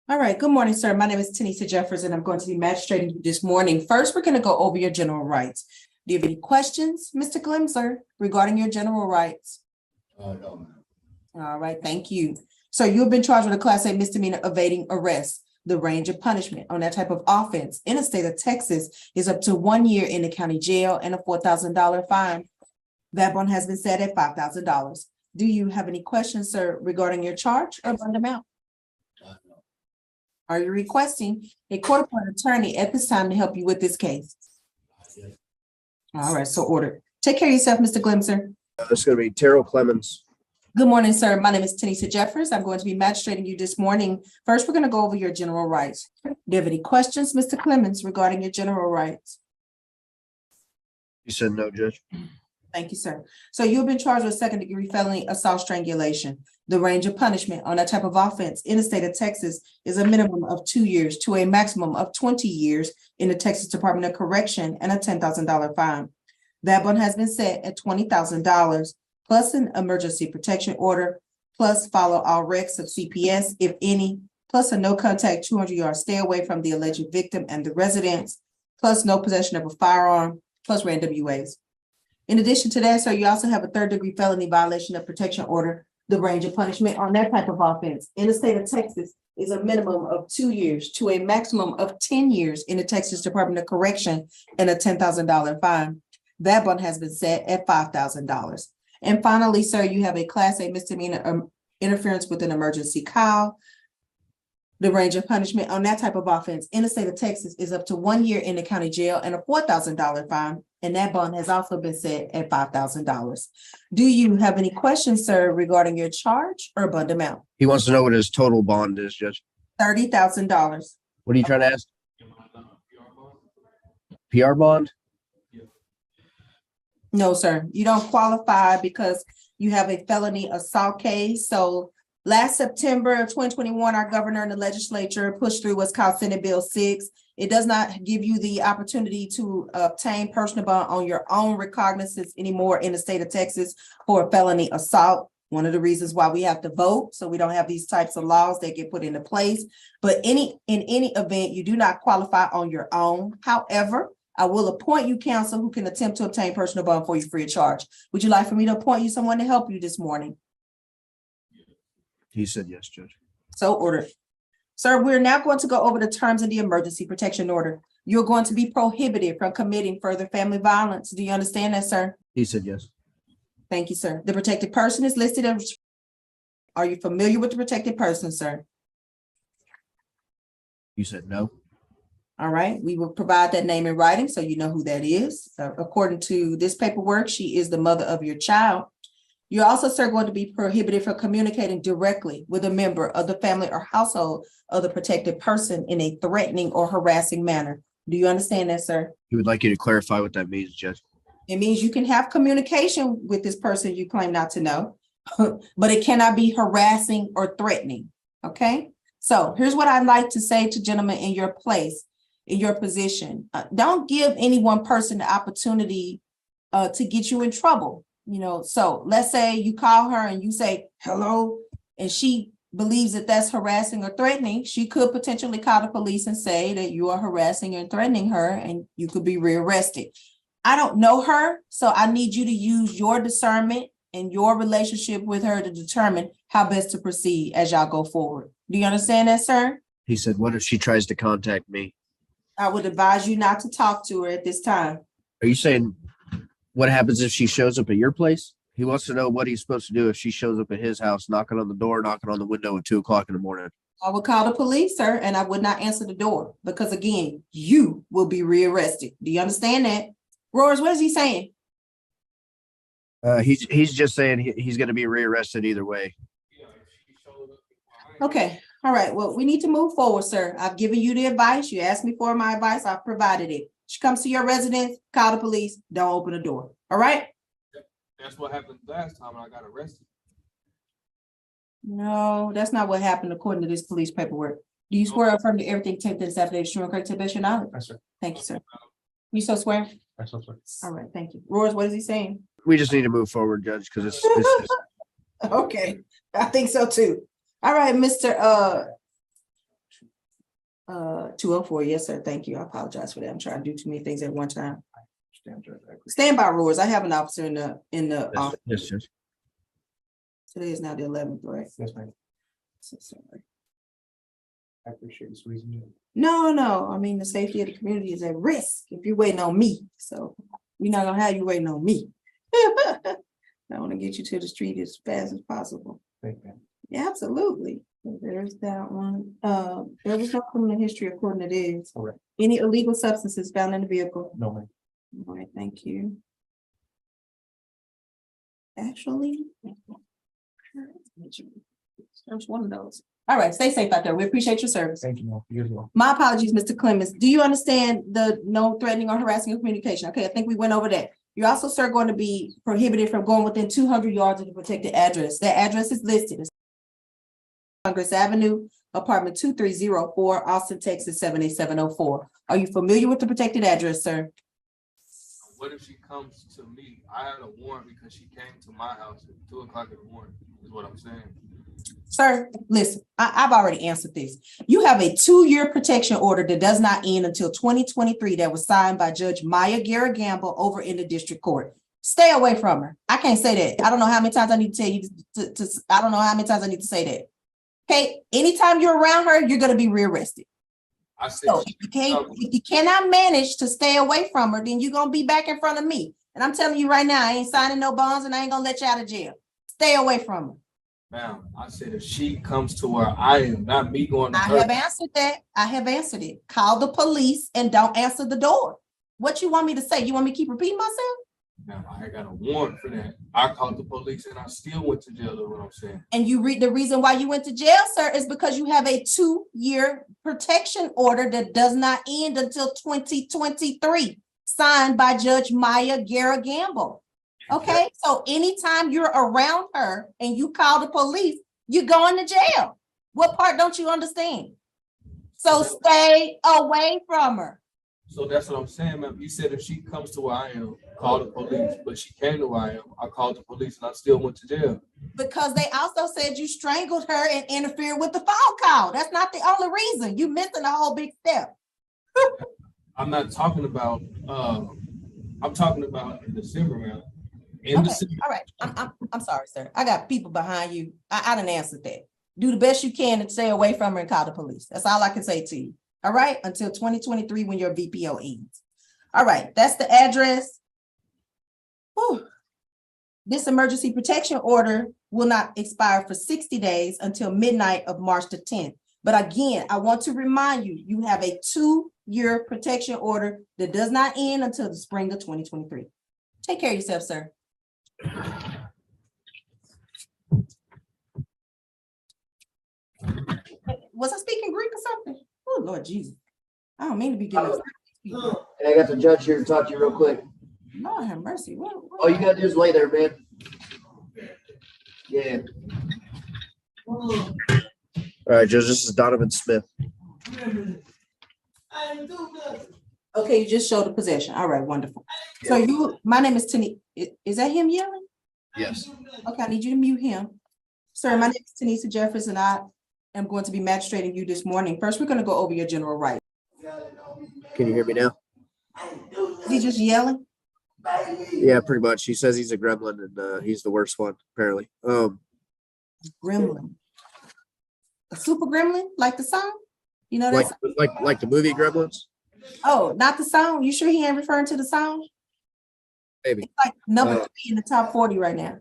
All right, good morning, sir. My name is Tanisha Jeffers, and I'm going to be magistrating you this morning. First, we're going to go over your general rights. Do you have any questions, Mr. Glimser, regarding your general rights? No, ma'am. All right, thank you. So you have been charged with a Class A misdemeanor evading arrest. The range of punishment on that type of offense in the state of Texas is up to 1 year in the county jail and a $4,000 fine. That one has been set at $5,000. Do you have any questions, sir, regarding your charge or bond amount? No. Are you requesting a court-appointed attorney at this time to help you with this case? Yes. All right, so ordered. Take care of yourself, Mr. Glimser. This is going to be Terrell Clemens. Good morning, sir. My name is Tanisha Jeffers. I'm going to be magistrating you this morning. First, we're going to go over your general rights. Do you have any questions, Mr. Clemens, regarding your general rights? You said no, Judge. Thank you, sir. So you've been charged with second-degree felony assault strangulation. The range of punishment on that type of offense in the state of Texas is a minimum of 2 years to a maximum of 20 years in the Texas Department of Correction and a $10,000 fine. That one has been set at $20,000 plus an emergency protection order, plus follow all recs of CPS, if any, plus a no contact 200-yard stay away from the alleged victim and the residence, plus no possession of a firearm, plus random WAs. In addition to that, sir, you also have a third-degree felony violation of protection order. The range of punishment on that type of offense in the state of Texas is a minimum of 2 years to a maximum of 10 years in the Texas Department of Correction and a $10,000 fine. That one has been set at $5,000. And finally, sir, you have a Class A misdemeanor interference with an emergency call. The range of punishment on that type of offense in the state of Texas is up to 1 year in the county jail and a $4,000 fine. And that bond has also been set at $5,000. Do you have any questions, sir, regarding your charge or bond amount? He wants to know what his total bond is, Judge. $30,000. What are you trying to ask? PR bond? No, sir, you don't qualify because you have a felony assault case. So last September of 2021, our governor and the legislature pushed through what's called Senate Bill 6. It does not give you the opportunity to obtain personal bond on your own recognizance anymore in the state of Texas for a felony assault. One of the reasons why we have to vote, so we don't have these types of laws that get put into place. But in any event, you do not qualify on your own. However, I will appoint you counsel who can attempt to obtain personal bond for you free of charge. Would you like for me to appoint you someone to help you this morning? He said yes, Judge. So ordered. Sir, we're now going to go over the terms of the emergency protection order. You're going to be prohibited from committing further family violence. Do you understand that, sir? He said yes. Thank you, sir. The protected person is listed as. Are you familiar with the protected person, sir? You said no. All right, we will provide that name in writing so you know who that is. According to this paperwork, she is the mother of your child. You're also, sir, going to be prohibited from communicating directly with a member of the family or household of the protected person in a threatening or harassing manner. Do you understand that, sir? He would like you to clarify what that means, Judge. It means you can have communication with this person you claim not to know, but it cannot be harassing or threatening, okay? So here's what I'd like to say to gentlemen in your place, in your position. Don't give any one person the opportunity to get you in trouble. You know, so let's say you call her and you say, hello, and she believes that that's harassing or threatening. She could potentially call the police and say that you are harassing and threatening her and you could be rearrested. I don't know her, so I need you to use your discernment and your relationship with her to determine how best to proceed as y'all go forward. Do you understand that, sir? He said, what if she tries to contact me? I would advise you not to talk to her at this time. Are you saying what happens if she shows up at your place? He wants to know what he's supposed to do if she shows up at his house, knocking on the door, knocking on the window at 2 o'clock in the morning. I would call the police, sir, and I would not answer the door because, again, you will be rearrested. Do you understand that? Roars, what is he saying? He's just saying he's going to be rearrested either way. Okay. All right. Well, we need to move forward, sir. I've given you the advice. You asked me for my advice. I've provided it. She comes to your residence, call the police. Don't open the door. All right? That's what happened last time I got arrested. No, that's not what happened according to this police paperwork. Do you swear or affirm that everything taped in this affidavit is true and correct to the best of your knowledge? Yes, sir. Thank you, sir. You so swear? Yes, sir. All right. Thank you. Roars, what is he saying? We just need to move forward, Judge, because it's Okay. I think so too. All right, Mr. 204, yes, sir. Thank you. I apologize for that. I'm trying to do too many things at one time. Standby rules. I have an officer in the office. Yes, yes. Today is now the 11th, right? Yes, ma'am. So sorry. I appreciate you squeezing me in. No. I mean, the safety of the community is at risk if you're waiting on me. So we're not gonna have you waiting on me. I want to get you to the street as fast as possible. Thank you. Yeah, absolutely. So there's that one. There was no criminal history according to this. Correct. Any illegal substances found in the vehicle? No, ma'am. All right, thank you. Actually. There's one of those. All right, stay safe out there. We appreciate your service. Thank you, ma'am. You as well. My apologies, Mr. Clemens. Do you understand the no threatening or harassing of communication? Okay, I think we went over that. You're also, sir, going to be prohibited from going within 200 yards of the protected address. That address is listed as Congress Avenue, apartment 2304, Austin, Texas 78704. Are you familiar with the protected address, sir? What if she comes to me? I had a warrant because she came to my house at 2 o'clock in the morning, is what I'm saying. Sir, listen, I've already answered this. You have a 2-year protection order that does not end until 2023 that was signed by Judge Maya Gamble over in the district court. Stay away from her. I can't say that. I don't know how many times I need to tell you I don't know how many times I need to say that. Okay, anytime you're around her, you're going to be rearrested. I said, So if you cannot manage to stay away from her, then you're going to be back in front of me. And I'm telling you right now, I ain't signing no bonds and I ain't going to let you out of jail. Stay away from her. ma'am, I said if she comes to where I am, not me going to I her. have answered that. I have answered it. Call the police and don't answer the door. What you want me to say? You want me to keep repeating myself? Ma'am, I got a warrant for that. I called the police and I still went to jail, is what I'm saying. And you read the reason why you went to jail, sir, is because you have a 2-year protection order that does not end until 2023, signed by Judge Maya Gamble. Okay, so anytime you're around her and you call the police, you're going to jail. What part don't you understand? So stay away from her. So that's what I'm saying, ma'am. You said if she comes to where I am, call the police, but she came to where I am. I called the police and I still went to jail. Because they also said you strangled her and interfered with the phone call. That's not the only reason. You missing a whole big step. I'm not talking about, I'm talking about in December, ma'am. In Okay, December. all right. I'm sorry, sir. I got people behind you. I done answered that. Do the best you can and stay away from her and call the police. That's all I can say to you. All right, until 2023 when your VPO ends. All right, that's the address. Whew. This emergency protection order will not expire for 60 days until midnight of March the 10th. But again, I want to remind you, you have a 2-year protection order that does not end until the spring of 2023. Take care of yourself, sir. Was I speaking Greek or something? Oh, Lord Jesus. I don't mean to be giving. Hey, I got the judge here to talk to you real quick. Lord have mercy. All you gotta do is lay there, man. Yeah. All right, Judge, this is Donovan Smith. Okay, you just showed the possession. All right, wonderful. So my name is Tani. Is that him yelling? Yes. Okay, I need you to mute him. Sir, my name is Tanisha Jeffers and I am going to be magistrating you this morning. First, we're going to go over your general rights. Can you hear me now? Is he just yelling? Yeah, pretty much. He says he's a gremlin and he's the worst one, apparently. Gremlin. A super gremlin? Like the song? You know that like the movie Gremlins? Oh, not the song? You sure he ain't referring to the song? Maybe. It's like number 3 in the top 40 right now.